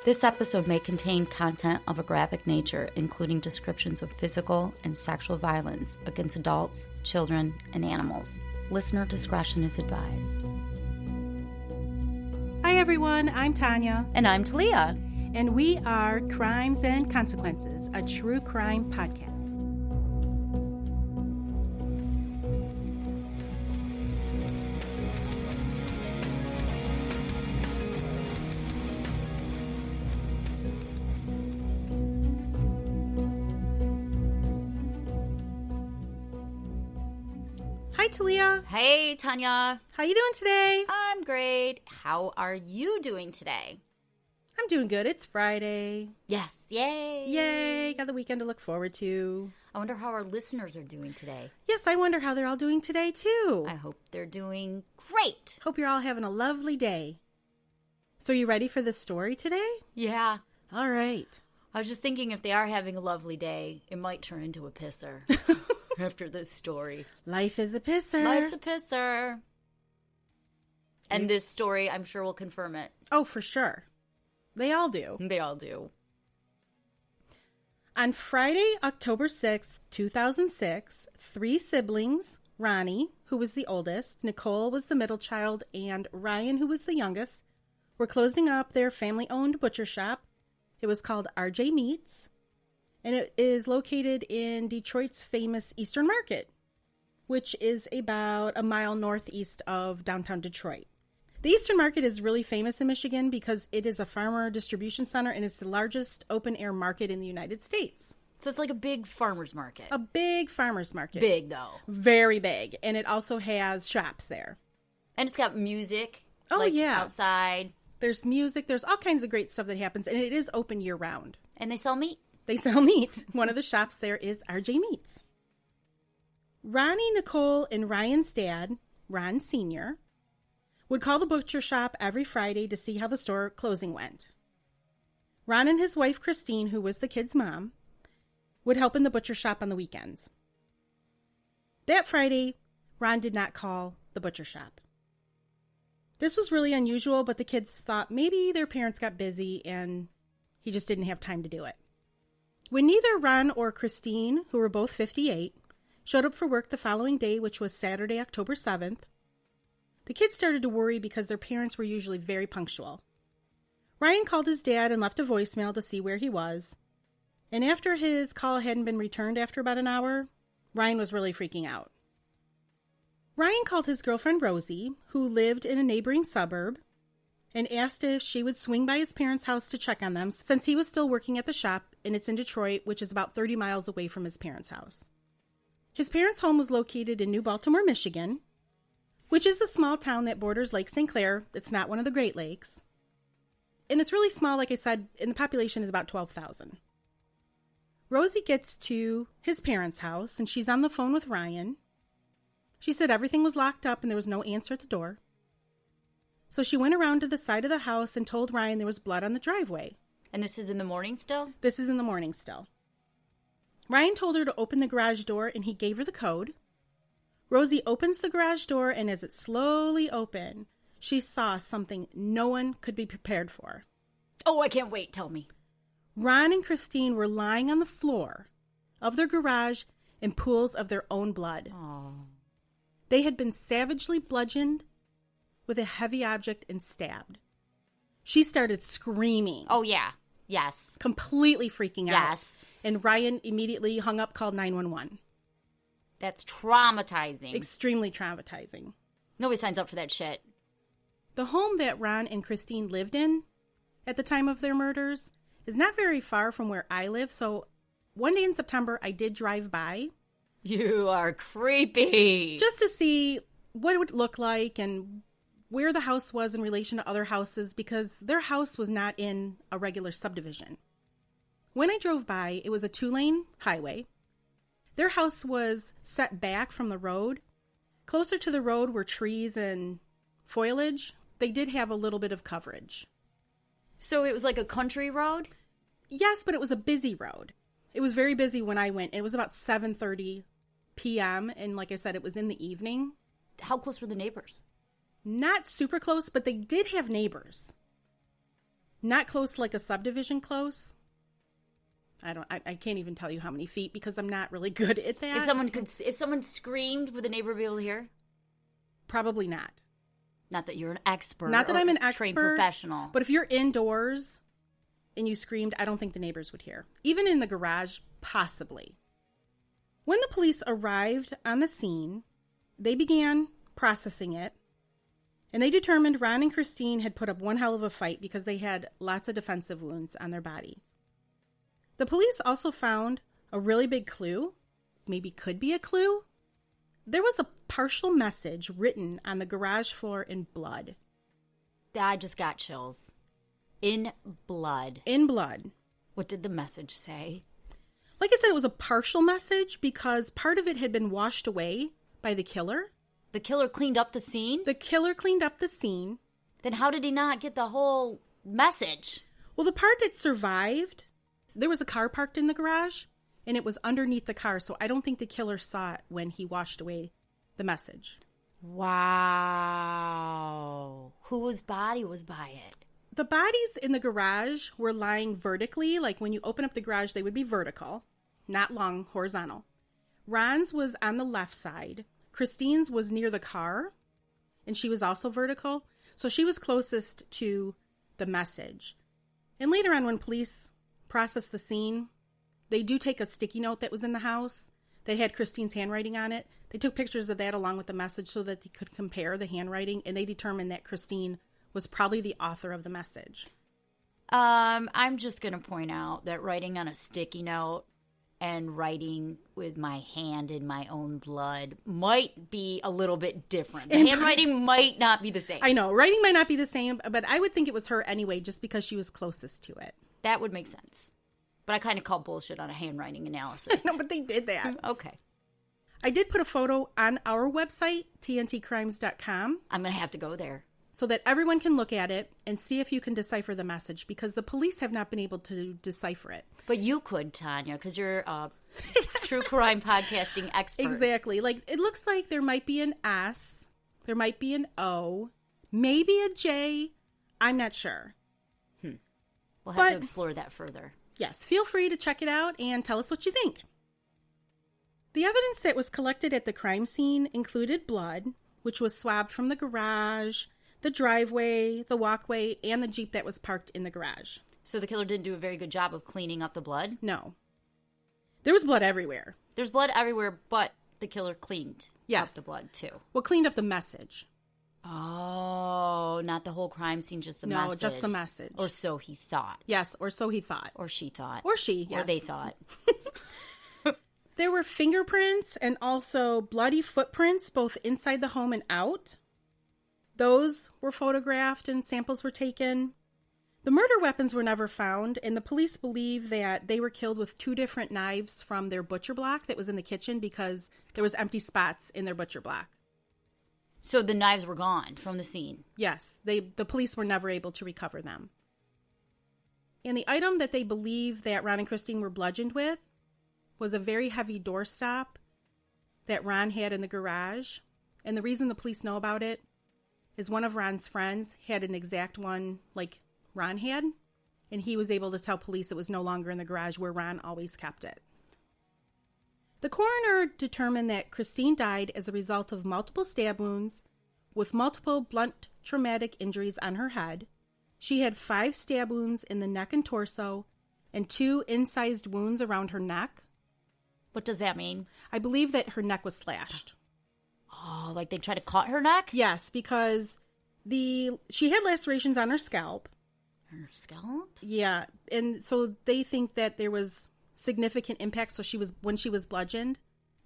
This episode may contain content of a graphic nature, including descriptions of physical and sexual violence against adults, children, and animals. Listener discretion is advised. Hi everyone, I'm Tanya. And I'm Talia. And we are Crimes and Consequences, a true crime podcast. Hi Talia. Hey, Tanya. How you doing today? I'm great. How are you doing today? I'm doing good. It's Friday. Yes. Yay. Yay. Got the weekend to look forward to. I wonder how our listeners are doing today. Yes, I wonder how they're all doing today, too. I hope they're doing great. Hope you're all having a lovely day. So are you ready for this story today? Yeah. All right. I was just thinking if they are having a lovely day, it might turn into a pisser after this story. Life is a pisser. Life's a pisser. And this story, I'm sure, will confirm it. Oh, for sure. They all do. They all do. On Friday, October 6th, 2006, three siblings, Ronnie, who was the oldest, Nicole was the middle child, and Ryan, who was the youngest, were closing up their family-owned butcher shop. It was called RJ Meats, and it is located in Detroit's famous Eastern Market, which is about a mile northeast of downtown Detroit. The Eastern Market is really famous in Michigan because it is a farmer distribution center, and it's the largest open-air market in the United States. So it's like a big farmer's market. A big farmer's market. Big, though. Very big. And it also has shops there. And it's got music. Oh, like, yeah. Outside. There's music. There's all kinds of great stuff that happens, and it is open year-round. And they sell meat. They sell meat. One of the shops there is RJ Meats. Ronnie, Nicole, and Ryan's dad, Ron Sr., would call the butcher shop every Friday to see how the store closing went. Ron and his wife, Christine, who was the kid's mom, would help in the butcher shop on the weekends. That Friday, Ron did not call the butcher shop. This was really unusual, but the kids thought maybe their parents got busy and he just didn't have time to do it. When neither Ron or Christine, who were both 58, showed up for work the following day, which was Saturday, October 7th, the kids started to worry because their parents were usually very punctual. Ryan called his dad and left a voicemail to see where he was. And after his call hadn't been returned after about an hour, Ryan was really freaking out. Ryan called his girlfriend Rosie, who lived in a neighboring suburb, and asked if she would swing by his parents' house to check on them since he was still working at the shop, and it's in Detroit, which is about 30 miles away from his parents' house. His parents' home was located in New Baltimore, Michigan, which is a small town that borders Lake St. Clair. It's not one of the Great Lakes. And it's really small, like I said, and the population is about 12,000. Rosie gets to his parents' house, and she's on the phone with Ryan. She said everything was locked up and there was no answer at the door. So she went around to the side of the house and told Ryan there was blood on the driveway. And this is in the morning still? This is in the morning still. Ryan told her to open the garage door, and he gave her the code. Rosie opens the garage door, and as it slowly opened, she saw something no one could be prepared for. Oh, I can't wait. Tell me. Ron and Christine were lying on the floor of their garage in pools of their own blood. Oh. They had been savagely bludgeoned with a heavy object and stabbed. She started screaming. Oh, yeah. Yes. Completely freaking out. Yes. And Ryan immediately hung up, called 911. That's traumatizing. Extremely traumatizing. Nobody signs up for that shit. The home that Ron and Christine lived in at the time of their murders is not very far from where I live, so one day in September, I did drive by. You are creepy. Just to see what it would look like and where the house was in relation to other houses, because their house was not in a regular subdivision. When I drove by, it was a 2-lane highway. Their house was set back from the road. Closer to the road were trees and foliage. They did have a little bit of coverage. So it was like a country road? Yes, but it was a busy road. It was very busy when I went. It was about 7:30 p.m. And like I said, it was in the evening. How close were the neighbors? Not super close, but they did have neighbors. Not close like a subdivision close. I can't even tell you how many feet because I'm not really good at that. If someone screamed, would the neighbor be able to hear? Probably not. Not that you're an expert. Not that I'm an expert. Trained professional. But if you're indoors and you screamed, I don't think the neighbors would hear. Even in the garage, possibly. When the police arrived on the scene, they began processing it. And they determined Ron and Christine had put up one hell of a fight because they had lots of defensive wounds on their bodies. The police also found a really big clue, maybe could be a clue. There was a partial message written on the garage floor in blood. I just got chills. In blood. In blood. What did the message say? Like I said, it was a partial message because part of it had been washed away by the killer. The killer cleaned up the scene? The killer cleaned up the scene. Then how did he not get the whole message? Well, the part that survived, there was a car parked in the garage, and it was underneath the car, so I don't think the killer saw it when he washed away the message. Wow. Whose body was by it? The bodies in the garage were lying vertically, like when you open up the garage, they would be vertical, not long, horizontal. Ron's was on the left side. Christine's was near the car, and she was also vertical, so she was closest to the message. And later on, when police processed the scene, they do take a sticky note that was in the house that had Christine's handwriting on it. They took pictures of that along with the message so that they could compare the handwriting, and they determined that Christine was probably the author of the message. I'm just going to point out that writing on a sticky note and writing with my hand in my own blood might be a little bit different. The handwriting might not be the same. I know. Writing might not be the same, but I would think it was her anyway, just because she was closest to it. That would make sense. But I kind of call bullshit on a handwriting analysis. No, but they did that. Okay. I did put a photo on our website, tntcrimes.com. I'm going to have to go there. So that everyone can look at it and see if you can decipher the message, because the police have not been able to decipher it. But you could, Tanya, because you're a true crime podcasting expert. Exactly. Like, it looks like there might be an S, there might be an O, maybe a J. I'm not sure. We'll have to explore that further. Yes, feel free to check it out and tell us what you think. The evidence that was collected at the crime scene included blood, which was swabbed from the garage, the driveway, the walkway, and the Jeep that was parked in the garage. So the killer didn't do a very good job of cleaning up the blood? No. There was blood everywhere. There's blood everywhere, but the killer cleaned up the blood too. Well, cleaned up the message. Oh, not the whole crime scene, just the message. No, just the message. Or so he thought. Yes, or so he thought. Or she thought. Or she, yes. Or they thought. There were fingerprints and also bloody footprints, both inside the home and out. Those were photographed and samples were taken. The murder weapons were never found, and the police believe that they were killed with 2 different knives from their butcher block that was in the kitchen because there was empty spots in their butcher block. So the knives were gone from the scene? Yes, the police were never able to recover them. And the item that they believe that Ron and Christine were bludgeoned with was a very heavy doorstop that Ron had in the garage. And the reason the police know about it is one of Ron's friends had an exact one like Ron had, and he was able to tell police it was no longer in the garage where Ron always kept it. The coroner determined that Christine died as a result of multiple stab wounds with multiple blunt traumatic injuries on her head. She had 5 stab wounds in the neck and torso and 2 incised wounds around her neck. What does that mean? I believe that her neck was slashed. Oh, like they tried to cut her neck? Yes, because she had lacerations on her scalp. Her scalp? Yeah, and so they think that there was significant impact. So when she was bludgeoned,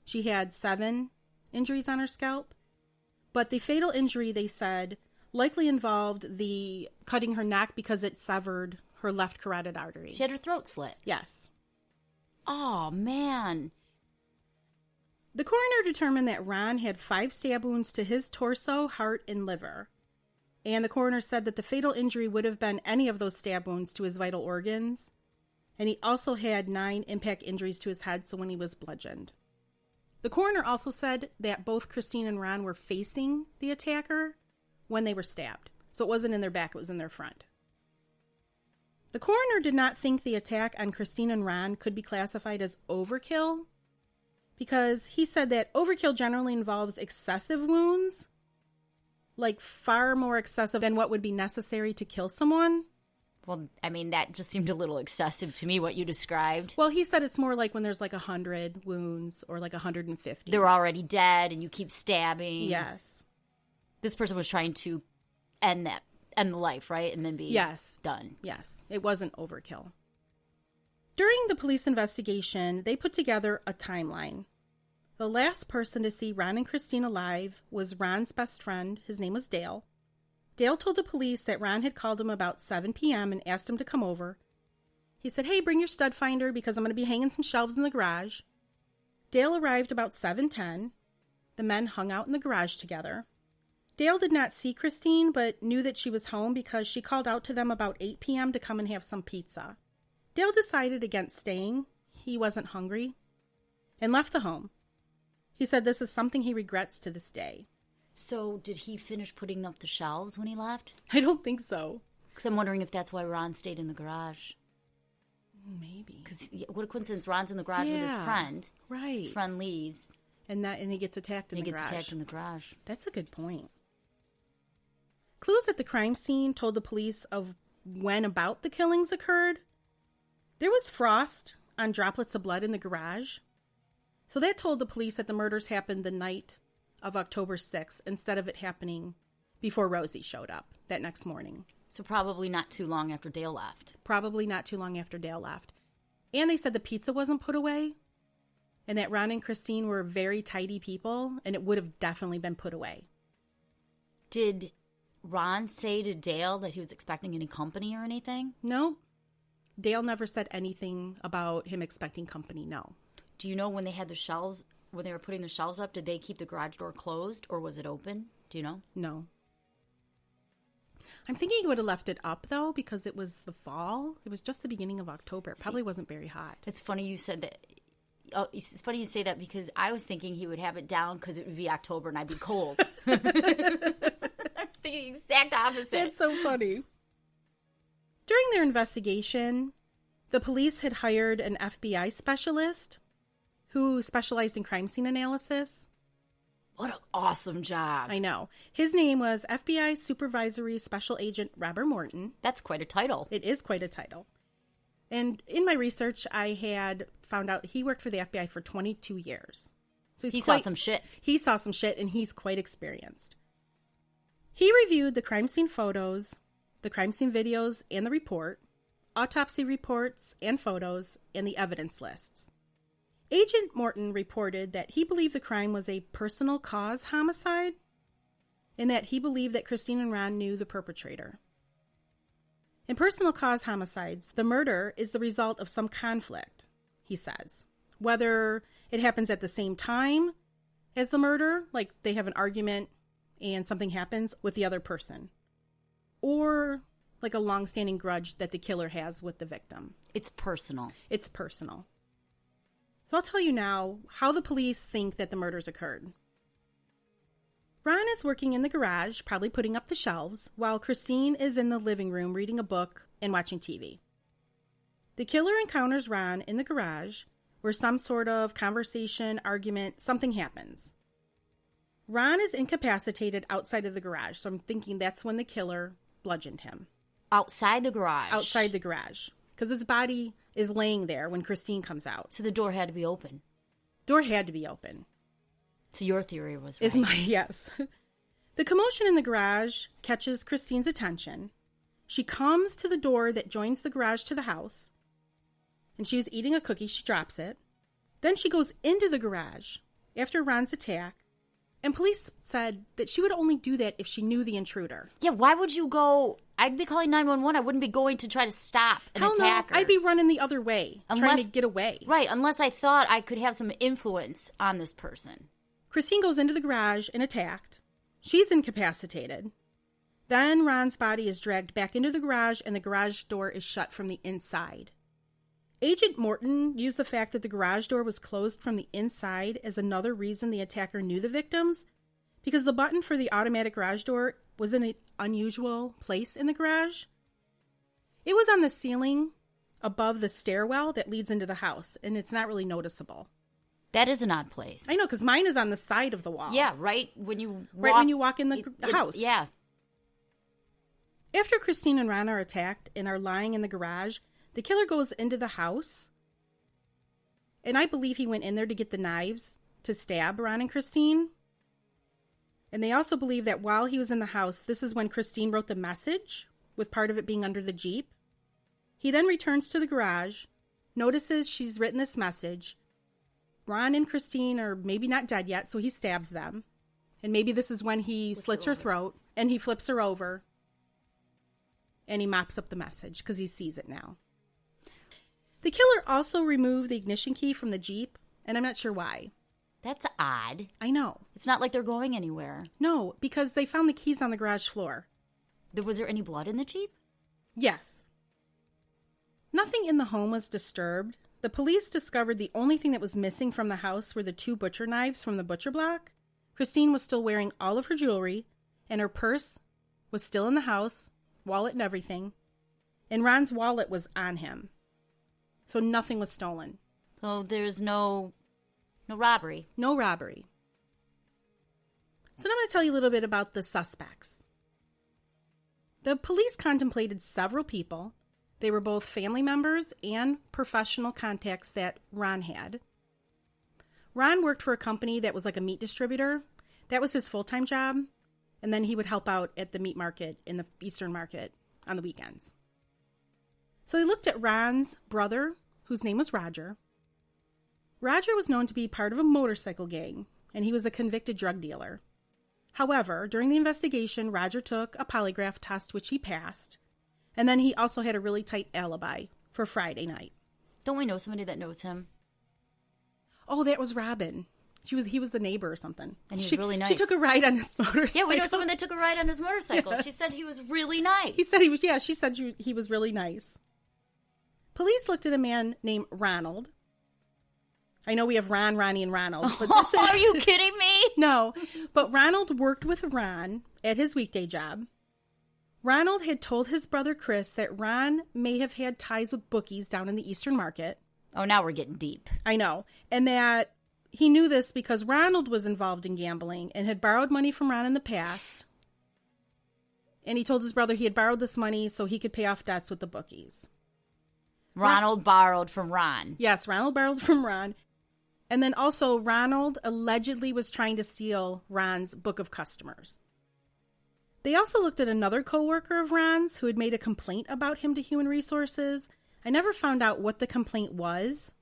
she had 7 injuries on her scalp. But the fatal injury, they said, likely involved the cutting her neck because it severed her left carotid artery. She had her throat slit? Yes. Oh, man. The coroner determined that Ron had 5 stab wounds to his torso, heart, and liver. And the coroner said that the fatal injury would have been any of those stab wounds to his vital organs. And he also had 9 impact injuries to his head, so when he was bludgeoned. The coroner also said that both Christine and Ron were facing the attacker when they were stabbed. So it wasn't in their back, it was in their front. The coroner did not think the attack on Christine and Ron could be classified as overkill because he said that overkill generally involves excessive wounds, like far more excessive than what would be necessary to kill someone. Well, I mean, that just seemed a little excessive to me, what you described. Well, he said it's more like when there's like 100 wounds or like 150. They're already dead and you keep stabbing. Yes. This person was trying to end the life, right? And then be done. Yes. It wasn't overkill. During the police investigation, they put together a timeline. The last person to see Ron and Christine alive was Ron's best friend. His name was Dale. Dale told the police that Ron had called him about 7 p.m. and asked him to come over. He said, hey, bring your stud finder because I'm going to be hanging some shelves in the garage. Dale arrived about 7:10. The men hung out in the garage together. Dale did not see Christine, but knew that she was home because she called out to them about 8 p.m. to come and have some pizza. Dale decided against staying. He wasn't hungry and left the home. He said this is something he regrets to this day. So did he finish putting up the shelves when he left? I don't think so. Because I'm wondering if that's why Ron stayed in the garage. Maybe. Because what a coincidence. Ron's in the garage with his friend. Right. His friend leaves. And he gets attacked in the garage. He gets attacked in the garage. That's a good point. Clues at the crime scene told the police of when about the killings occurred. There was frost on droplets of blood in the garage. So that told the police that the murders happened the night of October 6th instead of it happening before Rosie showed up that next morning. So probably not too long after Dale left. And they said the pizza wasn't put away and that Ron and Christine were very tidy people and it would have definitely been put away. Did Ron say to Dale that he was expecting any company or anything? No. Dale never said anything about him expecting company, no. Do you know when they had the shelves, when they were putting the shelves up, did they keep the garage door closed or was it open? Do you know? No. I'm thinking he would have left it up, though, because it was the fall. It was just the beginning of October. It probably wasn't very hot. It's funny you said that. It's funny you say that because I was thinking he would have it down because it would be October and I'd be cold. I was thinking the exact opposite. That's so funny. During their investigation, the police had hired an FBI specialist who specialized in crime scene analysis. What an awesome job. I know. His name was FBI Supervisory Special Agent Robert Morton. That's quite a title. It is quite a title. And in my research, I had found out he worked for the FBI for 22 years. So he saw some shit. He saw some shit, and he's quite experienced. He reviewed the crime scene photos, the crime scene videos, and the report, autopsy reports and photos, and the evidence lists. Agent Morton reported that he believed the crime was a personal cause homicide and that he believed that Christine and Ron knew the perpetrator. In personal cause homicides, the murder is the result of some conflict, he says. Whether it happens at the same time as the murder, like they have an argument and something happens with the other person, or like a long-standing grudge that the killer has with the victim. It's personal. It's personal. So I'll tell you now how the police think that the murders occurred. Ron is working in the garage, probably putting up the shelves, while Christine is in the living room reading a book and watching TV. The killer encounters Ron in the garage where some sort of conversation, argument, something happens. Ron is incapacitated outside of the garage, so I'm thinking that's when the killer bludgeoned him. Outside the garage? Outside the garage. Because his body is laying there when Christine comes out. So the door had to be open. Door had to be open. So your theory was right. Yes. The commotion in the garage catches Christine's attention. She comes to the door that joins the garage to the house. And she was eating a cookie. She drops it. Then she goes into the garage after Ron's attack. And police said that she would only do that if she knew the intruder. Yeah, why would you go? I'd be calling 911. I wouldn't be going to try to stop an attacker. I'd be running the other way, trying to get away. Right, unless I thought I could have some influence on this person. Christine goes into the garage and attacked. She's incapacitated. Then Ron's body is dragged back into the garage and the garage door is shut from the inside. Agent Morton used the fact that the garage door was closed from the inside as another reason the attacker knew the victims, because the button for the automatic garage door was in an unusual place in the garage. It was on the ceiling above the stairwell that leads into the house, and it's not really noticeable. That is an odd place. I know, because mine is on the side of the wall. Yeah, right when you walk. Right when you walk in the house. Yeah. After Christine and Ron are attacked and are lying in the garage, the killer goes into the house. And I believe he went in there to get the knives to stab Ron and Christine. And they also believe that while he was in the house, this is when Christine wrote the message, with part of it being under the Jeep. He then returns to the garage, notices she's written this message. Ron and Christine are maybe not dead yet, so he stabs them. And maybe this is when he slits her throat and he flips her over. And he mops up the message because he sees it now. The killer also removed the ignition key from the Jeep, and I'm not sure why. That's odd. I know. It's not like they're going anywhere. No, because they found the keys on the garage floor. Was there any blood in the Jeep? Yes. Nothing in the home was disturbed. The police discovered the only thing that was missing from the house were the 2 butcher knives from the butcher block. Christine was still wearing all of her jewelry, and her purse was still in the house, wallet and everything. And Ron's wallet was on him. So nothing was stolen. So there's no robbery. No robbery. So now I'm going to tell you a little bit about the suspects. The police contemplated several people. They were both family members and professional contacts that Ron had. Ron worked for a company that was like a meat distributor. That was his full-time job. And then he would help out at the meat market in the Eastern Market on the weekends. So they looked at Ron's brother, whose name was Roger. Roger was known to be part of a motorcycle gang, and he was a convicted drug dealer. However, during the investigation, Roger took a polygraph test, which he passed. And then he also had a really tight alibi for Friday night. Don't we know somebody that knows him? Oh, that was Robin. He was the neighbor or something. And he was really nice. She took a ride on his motorcycle. Yeah, we know someone that took a ride on his motorcycle. Yes. She said he was really nice. She said he was really nice. Police looked at a man named Ronald. I know we have Ron, Ronnie, and Ronald. But this Are you kidding me? No, but Ronald worked with Ron at his weekday job. Ronald had told his brother Chris that Ron may have had ties with bookies down in the Eastern Market. Oh, now we're getting deep. I know. And that he knew this because Ronald was involved in gambling and had borrowed money from Ron in the past. And he told his brother he had borrowed this money so he could pay off debts with the bookies. Ronald borrowed from Ron. Yes, Ronald borrowed from Ron. And then also Ronald allegedly was trying to steal Ron's book of customers. They also looked at another coworker of Ron's who had made a complaint about him to Human Resources. I never found out what the complaint was.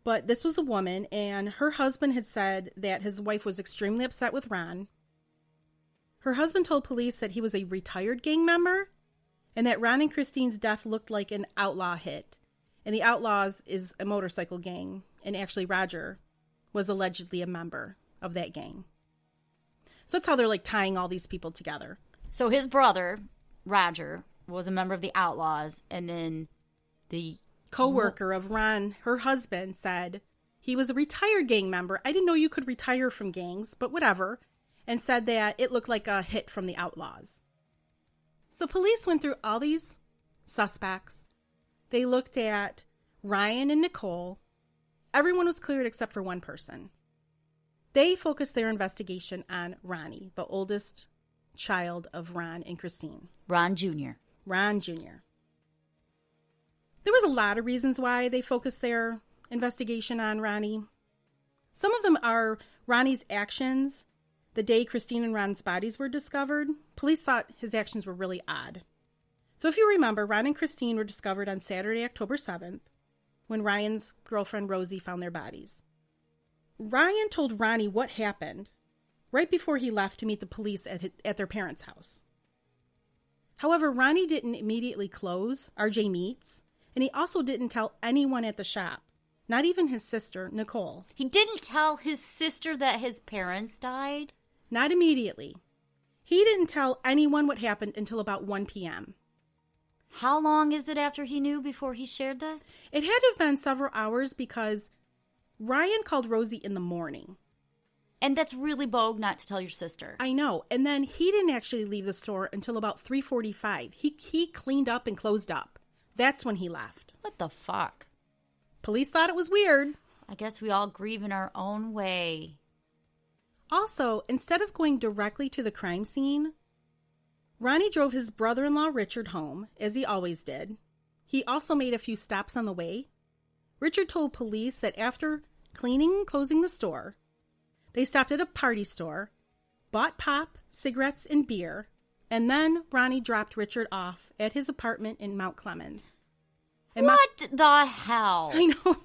But this was a woman, and her husband had said that his wife was extremely upset with Ron. Her husband told police that he was a retired gang member, and that Ron and Christine's death looked like an outlaw hit. And the Outlaws is a motorcycle gang, and actually Roger was allegedly a member of that gang. So that's how they're like tying all these people together. So his brother, Roger, was a member of the Outlaws, and then the co-worker of Ron, her husband, said he was a retired gang member. I didn't know you could retire from gangs, but whatever. And said that it looked like a hit from the Outlaws. So police went through all these suspects. They looked at Ryan and Nicole. Everyone was cleared except for one person. They focused their investigation on Ronnie, the oldest child of Ron and Christine. Ron Jr. Ron Jr. There was a lot of reasons why they focused their investigation on Ronnie. Some of them are Ronnie's actions the day Christine and Ron's bodies were discovered. Police thought his actions were really odd. So if you remember, Ron and Christine were discovered on Saturday, October 7th, when Ryan's girlfriend Rosie found their bodies. Ryan told Ronnie what happened right before he left to meet the police at their parents' house. However, Ronnie didn't immediately close RJ Meats, and he also didn't tell anyone at the shop, not even his sister, Nicole. He didn't tell his sister that his parents died? Not immediately. He didn't tell anyone what happened until about 1 p.m. How long is it after he knew before he shared this? It had to have been several hours because Ryan called Rosie in the morning. And that's really bogue not to tell your sister. I know. And then he didn't actually leave the store until about 3:45. He cleaned up and closed up. That's when he left. What the fuck? Police thought it was weird. I guess we all grieve in our own way. Also, instead of going directly to the crime scene, Ronnie drove his brother-in-law Richard home, as he always did. He also made a few stops on the way. Richard told police that after cleaning and closing the store, they stopped at a party store, bought pop, cigarettes, and beer, and then Ronnie dropped Richard off at his apartment in Mount Clemens. And What the hell? I know.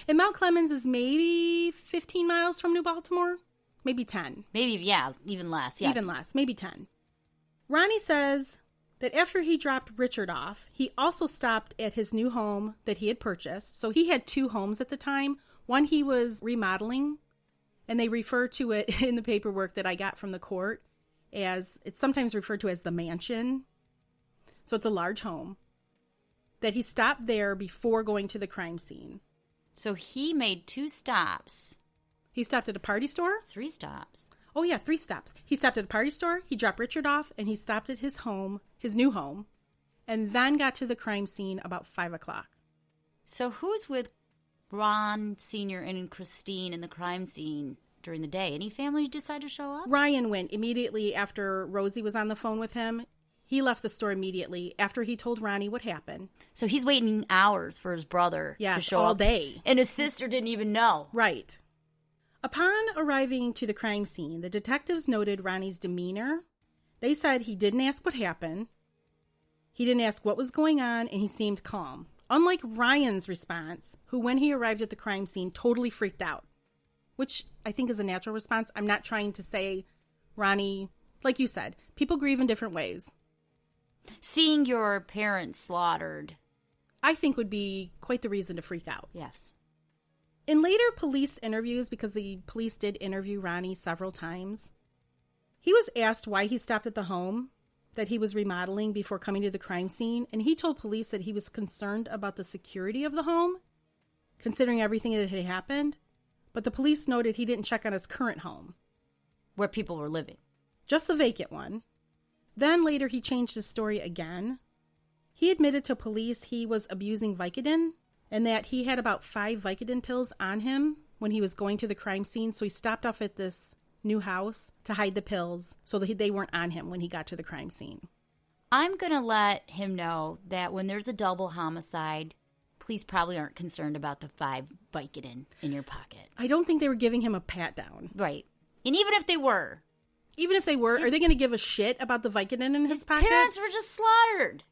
And Mount Clemens is maybe 15 miles from New Baltimore. Maybe 10. Maybe, yeah, even less. Yeah. Even less, maybe 10. Ronnie says that after he dropped Richard off, he also stopped at his new home that he had purchased. So he had 2 homes at the time. One he was remodeling, and they refer to it in the paperwork that I got from the court as, it's sometimes referred to as the mansion. So it's a large home. That he stopped there before going to the crime scene. So he made 2 stops. He stopped at a party store? 3 stops. Oh, yeah, 3 stops. He stopped at a party store, he dropped Richard off, and he stopped at his home, his new home, and then got to the crime scene about 5 o'clock. So who's with Ron Sr. and Christine in the crime scene during the day? Any family decide to show up? Ryan went immediately after Rosie was on the phone with him. He left the store immediately after he told Ronnie what happened. So he's waiting hours for his brother to show up. all day. And his sister didn't even know. Right. Upon arriving to the crime scene, the detectives noted Ronnie's demeanor. They said he didn't ask what happened. He didn't ask what was going on, and he seemed calm. Unlike Ryan's response, who when he arrived at the crime scene totally freaked out, which I think is a natural response. I'm not trying to say Ronnie, like you said, people grieve in different ways. Seeing your parents slaughtered, I think would be quite the reason to freak out. yes. In later police interviews, because the police did interview Ronnie several times, he was asked why he stopped at the home that he was remodeling before coming to the crime scene, and he told police that he was concerned about the security of the home, considering everything that had happened, but the police noted he didn't check on his current home. Where people were living. Just the vacant one. Then later he changed his story again. He admitted to police he was abusing Vicodin and that he had about 5 Vicodin pills on him when he was going to the crime scene. So he stopped off at this new house to hide the pills so that they weren't on him when he got to the crime scene. I'm going to let him know that when there's a double homicide, police probably aren't concerned about the 5 Vicodin in your pocket. I don't think they were giving him a pat down. Right. And even if they were. Even if they were, are they going to give a shit about the Vicodin in his pocket? His parents were just slaughtered.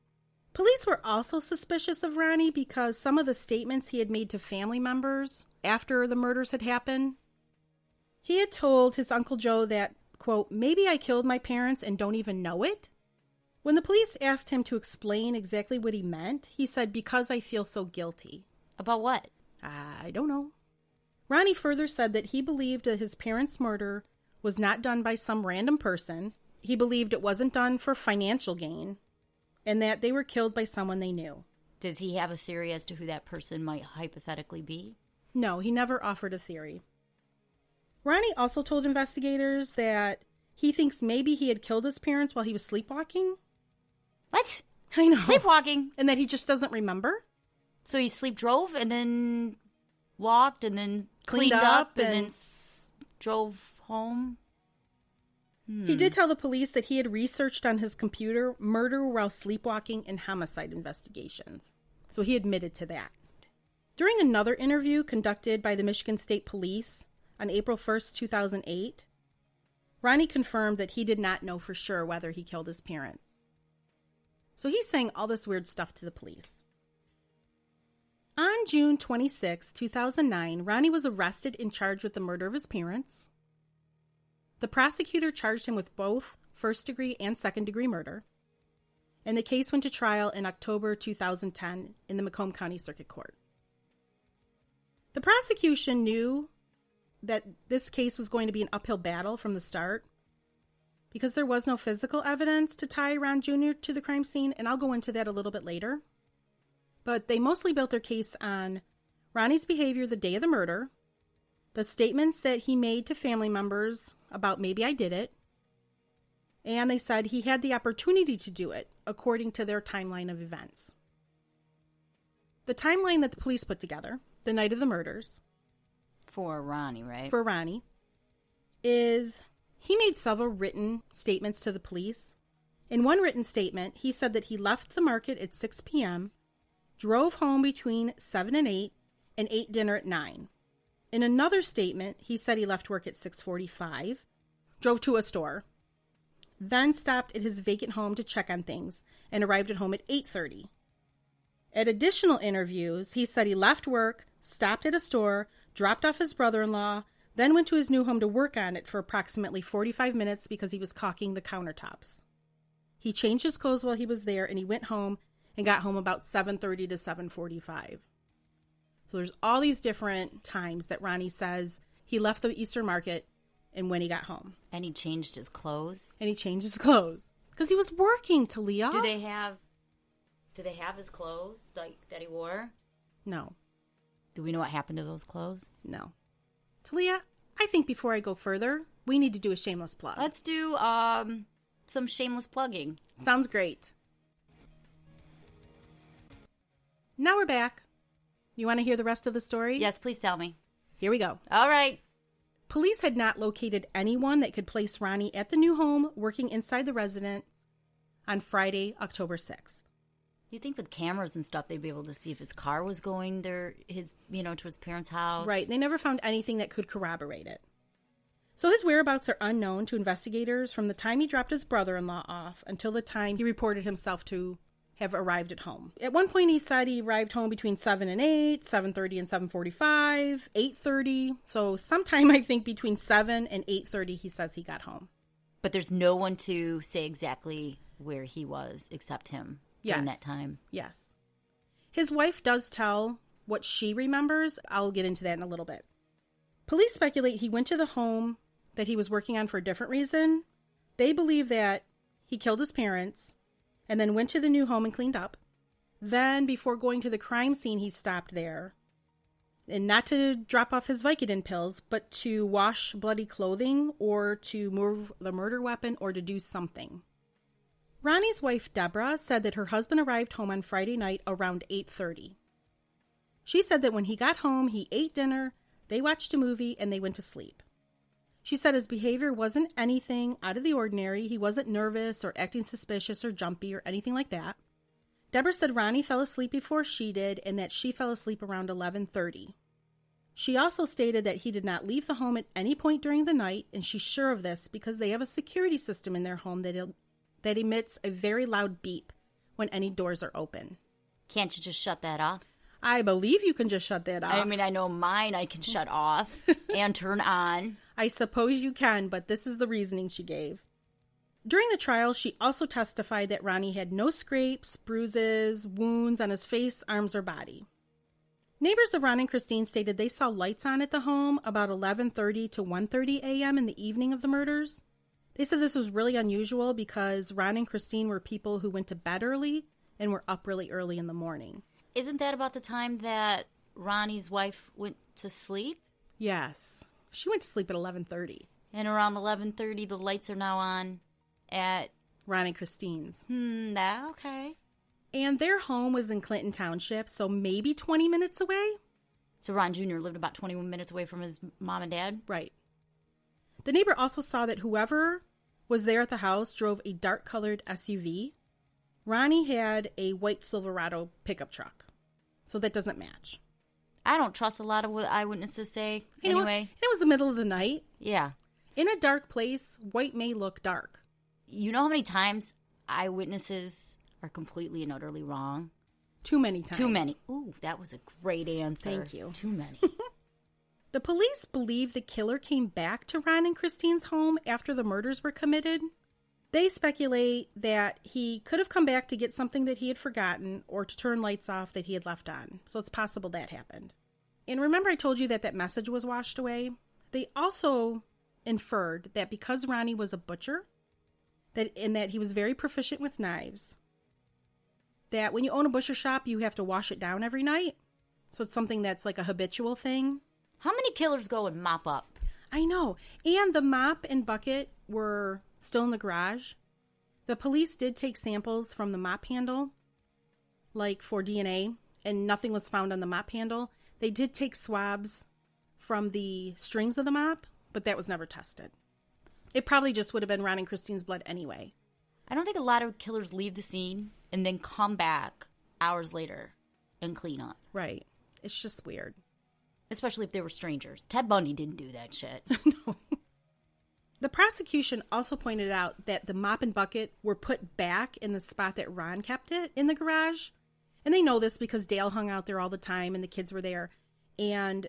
Police were also suspicious of Ronnie because some of the statements he had made to family members after the murders had happened. He had told his Uncle Joe that, quote, maybe I killed my parents and don't even know it. When the police asked him to explain exactly what he meant, he said, because I feel so guilty. About what? I don't know. Ronnie further said that he believed that his parents' murder was not done by some random person. He believed it wasn't done for financial gain, and that they were killed by someone they knew. Does he have a theory as to who that person might hypothetically be? No, he never offered a theory. Ronnie also told investigators that he thinks maybe he had killed his parents while he was sleepwalking. What? I know. Sleepwalking. And that he just doesn't remember. So he sleep drove and then walked and then cleaned up and then drove home? He did tell the police that he had researched on his computer murder while sleepwalking and homicide investigations. So he admitted to that. During another interview conducted by the Michigan State Police on April 1st, 2008, Ronnie confirmed that he did not know for sure whether he killed his parents. So he's saying all this weird stuff to the police. On June 26, 2009, Ronnie was arrested and charged with the murder of his parents. The prosecutor charged him with both first-degree and second-degree murder, and the case went to trial in October 2010 in the Macomb County Circuit Court. The prosecution knew that this case was going to be an uphill battle from the start because there was no physical evidence to tie Ron Jr. to the crime scene, and I'll go into that a little bit later. But they mostly built their case on Ronnie's behavior the day of the murder, the statements that he made to family members about maybe I did it, and they said he had the opportunity to do it according to their timeline of events. The timeline that the police put together, the night of the murders, for Ronnie, right? For Ronnie, is he made several written statements to the police. In one written statement, he said that he left the market at 6 p.m., drove home between 7 and 8, and ate dinner at 9. In another statement, he said he left work at 6:45, drove to a store, then stopped at his vacant home to check on things, and arrived at home at 8:30. At additional interviews, he said he left work, stopped at a store, dropped off his brother-in-law, then went to his new home to work on it for approximately 45 minutes because he was caulking the countertops. He changed his clothes while he was there, and he went home and got home about 7:30 to 7:45. So there's all these different times that Ronnie says he left the Eastern Market and when he got home. And he changed his clothes? And he changed his clothes. Because he was working, Talia. Do they have his clothes that he wore? No. Do we know what happened to those clothes? No. Talia, I think before I go further, we need to do a shameless plug. Let's do some shameless plugging. Sounds great. Now we're back. You want to hear the rest of the story? Yes, please tell me. Here we go. All right. Police had not located anyone that could place Ronnie at the new home working inside the residence on Friday, October 6th. You think with cameras and stuff, they'd be able to see if his car was going there, to his parents' house? Right. They never found anything that could corroborate it. So his whereabouts are unknown to investigators from the time he dropped his brother-in-law off until the time he reported himself to have arrived at home. At one point, he said he arrived home between 7 and 8, 7:30 and 7:45, 8:30. So sometime, I think, between 7 and 8:30, he says he got home. But there's no one to say exactly where he was except him during that time. Yes. His wife does tell what she remembers. I'll get into that in a little bit. Police speculate he went to the home that he was working on for a different reason. They believe that he killed his parents and then went to the new home and cleaned up. Then, before going to the crime scene, he stopped there. And not to drop off his Vicodin pills, but to wash bloody clothing or to move the murder weapon or to do something. Ronnie's wife, Deborah, said that her husband arrived home on Friday night around 8:30. She said that when he got home, he ate dinner, they watched a movie, and they went to sleep. She said his behavior wasn't anything out of the ordinary. He wasn't nervous or acting suspicious or jumpy or anything like that. Deborah said Ronnie fell asleep before she did and that she fell asleep around 11:30. She also stated that he did not leave the home at any point during the night, and she's sure of this because they have a security system in their home that emits a very loud beep when any doors are open. Can't you just shut that off? I believe you can just shut that off. I mean, I know mine I can shut off and turn on. I suppose you can, but this is the reasoning she gave. During the trial, she also testified that Ronnie had no scrapes, bruises, wounds on his face, arms, or body. Neighbors of Ron and Christine stated they saw lights on at the home about 11:30 to 1:30 a.m. in the evening of the murders. They said this was really unusual because Ron and Christine were people who went to bed early and were up really early in the morning. Isn't that about the time that Ronnie's wife went to sleep? Yes. She went to sleep at 11:30. And around 11:30, the lights are now on at Ron and Christine's. Okay. And their home was in Clinton Township, so maybe 20 minutes away. So Ron Jr. lived about 21 minutes away from his mom and dad? Right. The neighbor also saw that whoever was there at the house drove a dark-colored SUV. Ronnie had a white Silverado pickup truck, so that doesn't match. I don't trust a lot of what eyewitnesses say anyway. It was the middle of the night. Yeah. In a dark place, white may look dark. You know how many times eyewitnesses are completely and utterly wrong? Too many times. Too many. Ooh, that was a great answer. Thank you. Too many. The police believe the killer came back to Ron and Christine's home after the murders were committed. They speculate that he could have come back to get something that he had forgotten or to turn lights off that he had left on. So it's possible that happened. And remember I told you that message was washed away? They also inferred that because Ronnie was a butcher, that he was very proficient with knives, that when you own a butcher shop, you have to wash it down every night. So it's something that's like a habitual thing. How many killers go and mop up? I know. And the mop and bucket were still in the garage. The police did take samples from the mop handle, like for DNA, and nothing was found on the mop handle. They did take swabs from the strings of the mop, but that was never tested. It probably just would have been Ron and Christine's blood anyway. I don't think a lot of killers leave the scene and then come back hours later and clean up. Right. It's just weird. Especially if they were strangers. Ted Bundy didn't do that shit. No. The prosecution also pointed out that the mop and bucket were put back in the spot that Ron kept it in the garage. And they know this because Dale hung out there all the time and the kids were there. And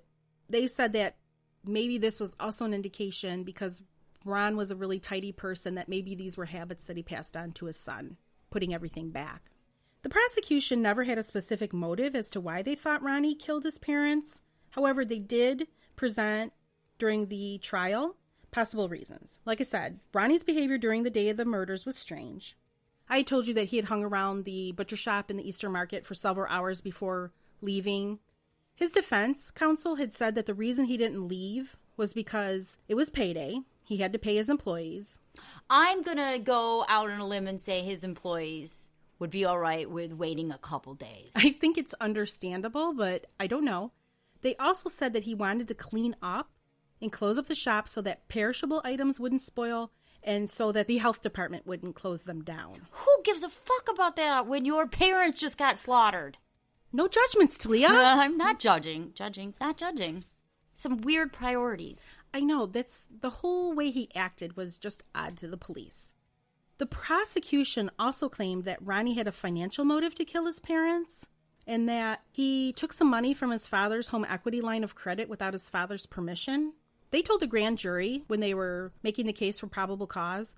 they said that maybe this was also an indication, because Ron was a really tidy person, that maybe these were habits that he passed on to his son, putting everything back. The prosecution never had a specific motive as to why they thought Ronnie killed his parents. However, they did present during the trial possible reasons. Like I said, Ronnie's behavior during the day of the murders was strange. I told you that he had hung around the butcher shop in the Easter Market for several hours before leaving. His defense counsel had said that the reason he didn't leave was because it was payday. He had to pay his employees. I'm going to go out on a limb and say his employees would be all right with waiting a couple days. I think it's understandable, but I don't know. They also said that he wanted to clean up and close up the shop so that perishable items wouldn't spoil and so that the health department wouldn't close them down. Who gives a fuck about that when your parents just got slaughtered? No judgments, Talia. I'm not judging. Not judging. Some weird priorities. I know. That's the whole way he acted was just odd to the police. The prosecution also claimed that Ronnie had a financial motive to kill his parents and that he took some money from his father's home equity line of credit without his father's permission. They told the grand jury when they were making the case for probable cause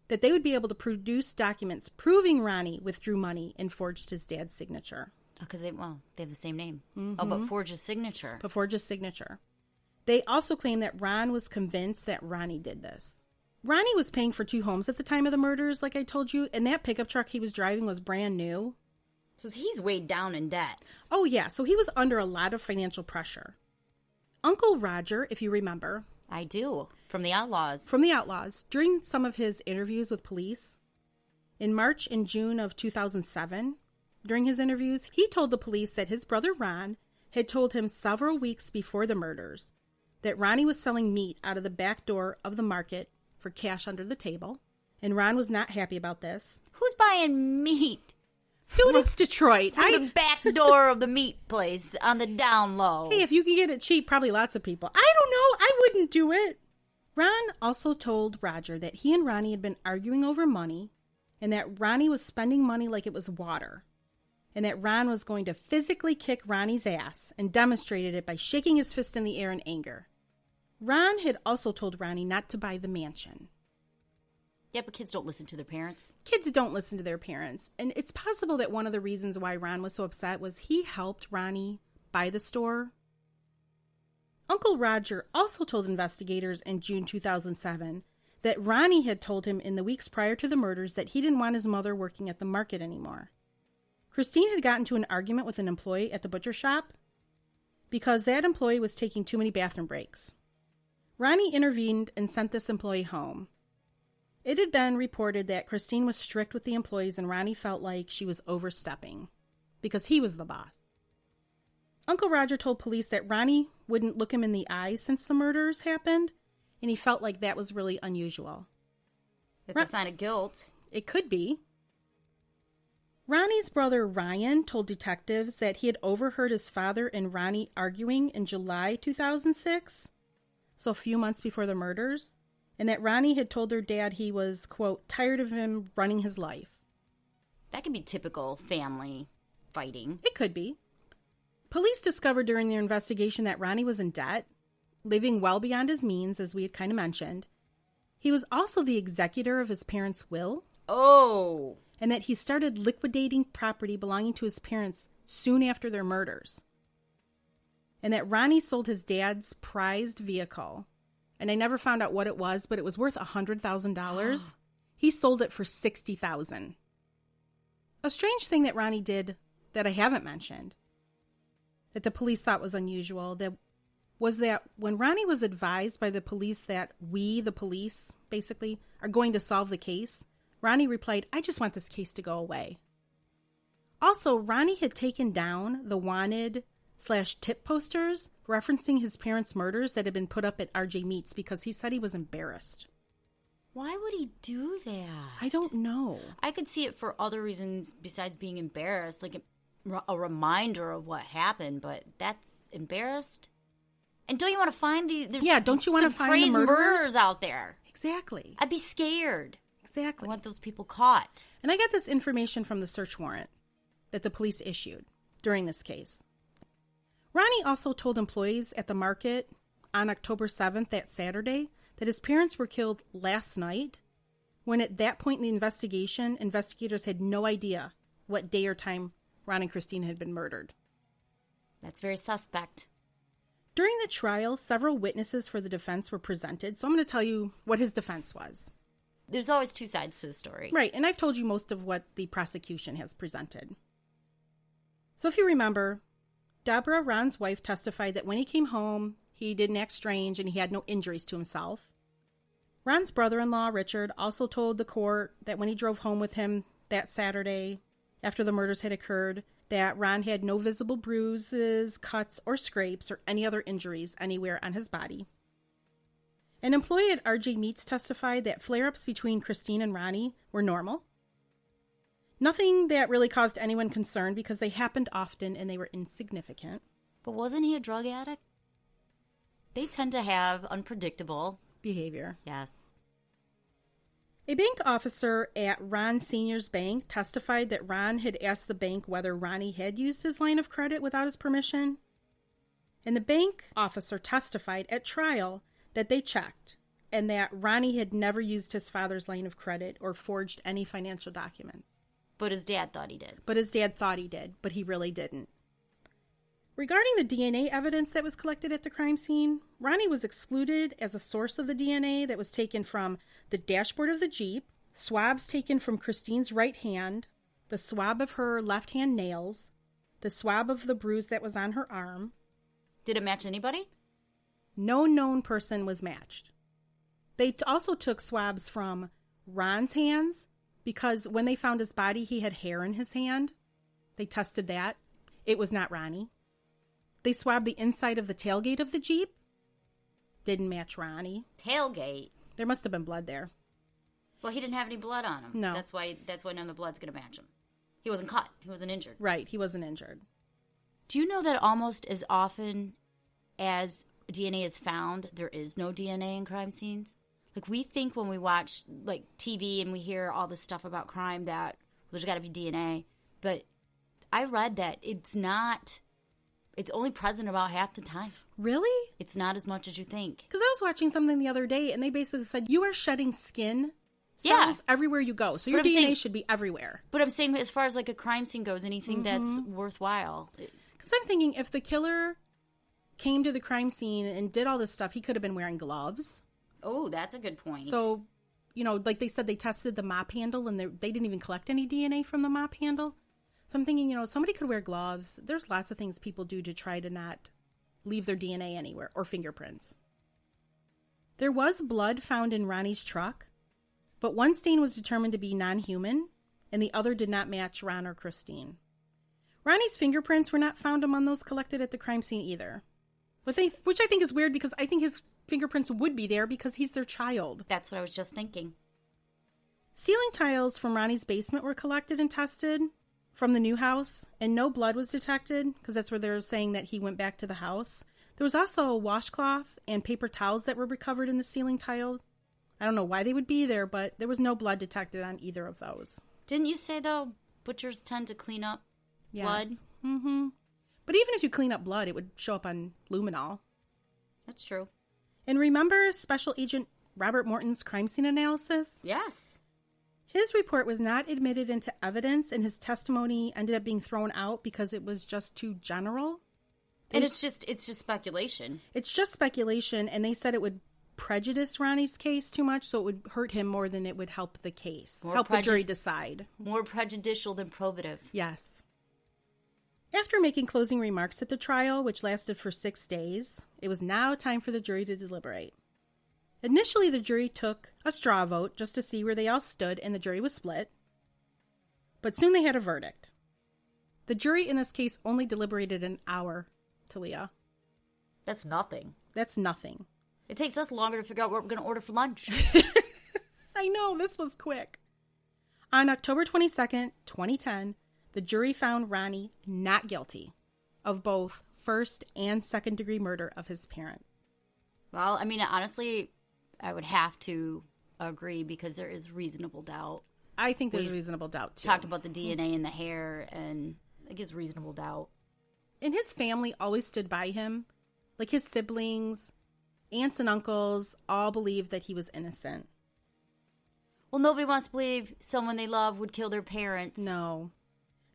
that they would be able to produce documents proving Ronnie withdrew money and forged his dad's signature. Because they have the same name. Mm-hmm. Oh, but forge his signature. But forge his signature. They also claim that Ron was convinced that Ronnie did this. Ronnie was paying for 2 homes at the time of the murders, like I told you, and that pickup truck he was driving was brand new. So he's weighed down in debt. Oh, yeah. So he was under a lot of financial pressure. Uncle Roger, if you remember. I do. From the Outlaws. From the Outlaws. During some of his interviews with police, in March and June of 2007, during his interviews, he told the police that his brother Ron had told him several weeks before the murders that Ronnie was selling meat out of the back door of the market for cash under the table. And Ron was not happy about this. Who's buying meat? Dude, it's Detroit. From the back door of the meat place on the down low. Hey, if you can get it cheap, probably lots of people. I don't know. I wouldn't do it. Ron also told Roger that he and Ronnie had been arguing over money and that Ronnie was spending money like it was water and that Ron was going to physically kick Ronnie's ass and demonstrated it by shaking his fist in the air in anger. Ron had also told Ronnie not to buy the mansion. Yeah, but kids don't listen to their parents. Kids don't listen to their parents. And it's possible that one of the reasons why Ron was so upset was he helped Ronnie buy the store. Uncle Roger also told investigators in June 2007 that Ronnie had told him in the weeks prior to the murders that he didn't want his mother working at the market anymore. Christine had gotten into an argument with an employee at the butcher shop because that employee was taking too many bathroom breaks. Ronnie intervened and sent this employee home. It had been reported that Christine was strict with the employees and Ronnie felt like she was overstepping because he was the boss. Uncle Roger told police that Ronnie wouldn't look him in the eyes since the murders happened, and he felt like that was really unusual. It's a sign of guilt. It could be. Ronnie's brother Ryan told detectives that he had overheard his father and Ronnie arguing in July 2006, so a few months before the murders, and that Ronnie had told their dad he was, quote, tired of him running his life. That could be typical family fighting. It could be. Police discovered during their investigation that Ronnie was in debt, living well beyond his means, as we had kind of mentioned. He was also the executor of his parents' will. Oh. And that he started liquidating property belonging to his parents soon after their murders. And that Ronnie sold his dad's prized vehicle. And I never found out what it was, but it was worth $100,000. He sold it for $60,000. A strange thing that Ronnie did that I haven't mentioned, that the police thought was unusual, that was that when Ronnie was advised by the police that we, the police, basically, are going to solve the case, Ronnie replied, "I just want this case to go away." Also, Ronnie had taken down the wanted/tip posters referencing his parents' murders that had been put up at RJ Meats because he said he was embarrassed. Why would he do that? I don't know. I could see it for other reasons besides being embarrassed, like a reminder of what happened, but that's embarrassed? And don't you want to find don't you want to find the crazy murderers? murderers out there? Exactly. I'd be scared. Exactly. I want those people caught. And I got this information from the search warrant that the police issued during this case. Ronnie also told employees at the market on October 7th, that Saturday, that his parents were killed last night, when at that point in the investigation, investigators had no idea what day or time Ron and Christine had been murdered. That's very suspect. During the trial, several witnesses for the defense were presented, so I'm going to tell you what his defense was. There's always two sides to the story. Right, and I've told you most of what the prosecution has presented. So if you remember, Deborah, Ron's wife, testified that when he came home, he didn't act strange and he had no injuries to himself. Ron's brother-in-law, Richard, also told the court that when he drove home with him that Saturday, after the murders had occurred, that Ron had no visible bruises, cuts, or scrapes, or any other injuries anywhere on his body. An employee at RJ Meats testified that flare-ups between Christine and Ronnie were normal. Nothing that really caused anyone concern because they happened often and they were insignificant. But wasn't he a drug addict? They tend to have unpredictable behavior. Yes. A bank officer at Ron Sr.'s bank testified that Ron had asked the bank whether Ronnie had used his line of credit without his permission. And the bank officer testified at trial that they checked and that Ronnie had never used his father's line of credit or forged any financial documents. But his dad thought he did. But he really didn't. Regarding the DNA evidence that was collected at the crime scene, Ronnie was excluded as a source of the DNA that was taken from the dashboard of the Jeep, swabs taken from Christine's right hand, the swab of her left hand nails, the swab of the bruise that was on her arm. Did it match anybody? No known person was matched. They also took swabs from Ron's hands because when they found his body, he had hair in his hand. They tested that. It was not Ronnie. They swabbed the inside of the tailgate of the Jeep. Didn't match Ronnie. Tailgate? There must have been blood there. Well, he didn't have any blood on him. No. That's why none of the blood's going to match him. He wasn't cut. He wasn't injured. Right, he wasn't injured. Do you know that almost as often as DNA is found, there is no DNA in crime scenes? Like, we think when we watch, like, TV and we hear all this stuff about crime that there's got to be DNA. But I read that it's not... It's only present about half the time. Really? It's not as much as you think. Because I was watching something the other day, and they basically said, you are shedding skin cells everywhere you go. So your DNA should be everywhere. But I'm saying as far as like a crime scene goes, anything that's worthwhile. Because I'm thinking if the killer came to the crime scene and did all this stuff, he could have been wearing gloves. Oh, that's a good point. So, like they said, they tested the mop handle, and they didn't even collect any DNA from the mop handle. So I'm thinking, somebody could wear gloves. There's lots of things people do to try to not leave their DNA anywhere, or fingerprints. There was blood found in Ronnie's truck, but one stain was determined to be non-human, and the other did not match Ron or Christine. Ronnie's fingerprints were not found among those collected at the crime scene either, which I think is weird because I think his fingerprints would be there because he's their child. That's what I was just thinking. Ceiling tiles from Ronnie's basement were collected and tested from the new house, and no blood was detected because that's where they're saying that he went back to the house. There was also a washcloth and paper towels that were recovered in the ceiling tile. I don't know why they would be there, but there was no blood detected on either of those. Didn't you say, though, butchers tend to clean up blood? Mm-hmm. But even if you clean up blood, it would show up on luminol. That's true. And remember Special Agent Robert Morton's crime scene analysis? Yes. His report was not admitted into evidence, and his testimony ended up being thrown out because it was just too general. And it's just speculation. It's just speculation, and they said it would prejudice Ronnie's case too much, so it would hurt him more than it would help the case. Help the jury decide. More prejudicial than probative. Yes. After making closing remarks at the trial, which lasted for 6 days, it was now time for the jury to deliberate. Initially, the jury took a straw vote just to see where they all stood, and the jury was split. But soon they had a verdict. The jury in this case only deliberated an hour, Talia. That's nothing. That's nothing. It takes us longer to figure out what we're going to order for lunch. I know, this was quick. On October 22nd, 2010, the jury found Ronnie not guilty of both first and second degree murder of his parents. Well, I mean, honestly, I would have to agree because there is reasonable doubt. I think there's reasonable doubt, too. Talked about the DNA in the hair, and it gives reasonable doubt. And his family always stood by him. Like his siblings, aunts and uncles, all believed that he was innocent. Well, nobody wants to believe someone they love would kill their parents. No.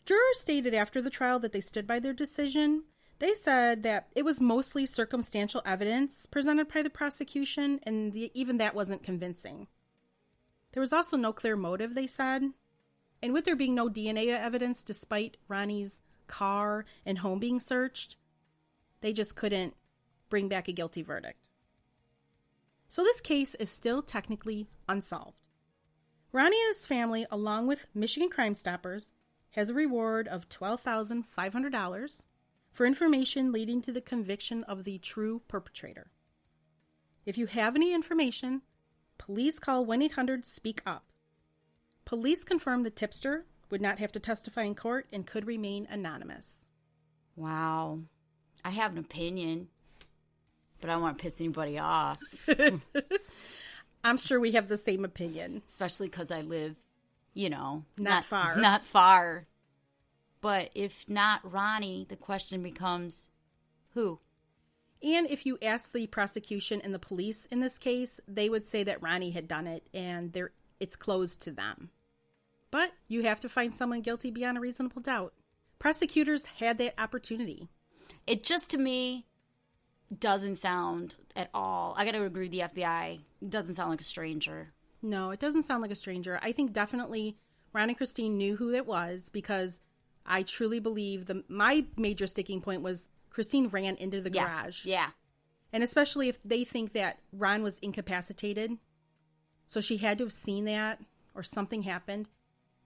Jurors stated after the trial that they stood by their decision. They said that it was mostly circumstantial evidence presented by the prosecution, and even that wasn't convincing. There was also no clear motive, they said. And with there being no DNA evidence, despite Ronnie's car and home being searched, they just couldn't bring back a guilty verdict. So this case is still technically unsolved. Ronnie and his family, along with Michigan Crime Stoppers, has a reward of $12,500 for information leading to the conviction of the true perpetrator. If you have any information, please call 1-800-SPEAK-UP. Police confirmed the tipster would not have to testify in court and could remain anonymous. Wow. I have an opinion, but I don't want to piss anybody off. I'm sure we have the same opinion. Especially because I live, not far. Not far. But if not Ronnie, the question becomes, who? And if you ask the prosecution and the police in this case, they would say that Ronnie had done it and it's closed to them. But you have to find someone guilty beyond a reasonable doubt. Prosecutors had that opportunity. It just, to me, doesn't sound at all. I got to agree with the FBI. It doesn't sound like a stranger. No, it doesn't sound like a stranger. I think definitely Ron and Christine knew who it was because I truly believe my major sticking point was Christine ran into the garage. Yeah. And especially if they think that Ron was incapacitated. So she had to have seen that or something happened.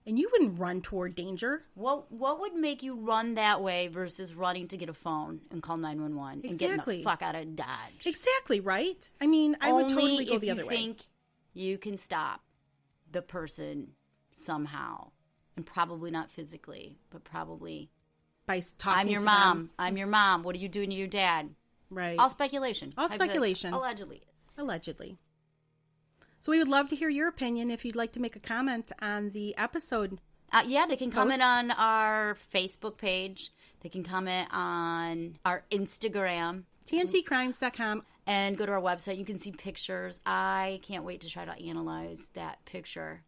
And you wouldn't run toward danger. What would make you run that way versus running to get a phone and call 911 and getting the fuck out of Dodge? Exactly, right? I mean, I would totally go the other way. Only if you think you can stop the person somehow. And probably not physically, but probably by talking I'm your to mom. them. I'm your mom. What are you doing to your dad? Right. All speculation. Allegedly. So we would love to hear your opinion if you'd like to make a comment on the episode. Yeah, they can comment on our Facebook page. They can comment on our Instagram. TNTcrimes.com. And go to our website. You can see pictures. I can't wait to try to analyze that picture.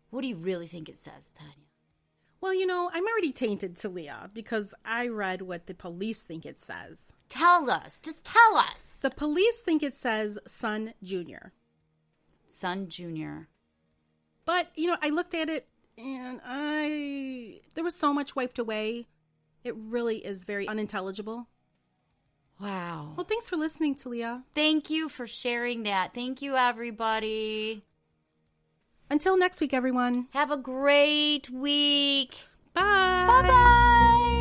What do you really think it says, Tanya? Well, I'm already tainted, Talia, because I read what the police think it says. Tell us. Just tell us. The police think it says Son Jr. Son Jr. But, I looked at it and there was so much wiped away. It really is very unintelligible. Wow. Well, thanks for listening, Talia. Thank you for sharing that. Thank you, everybody. Until next week, everyone. Have a great week. Bye. Bye-bye.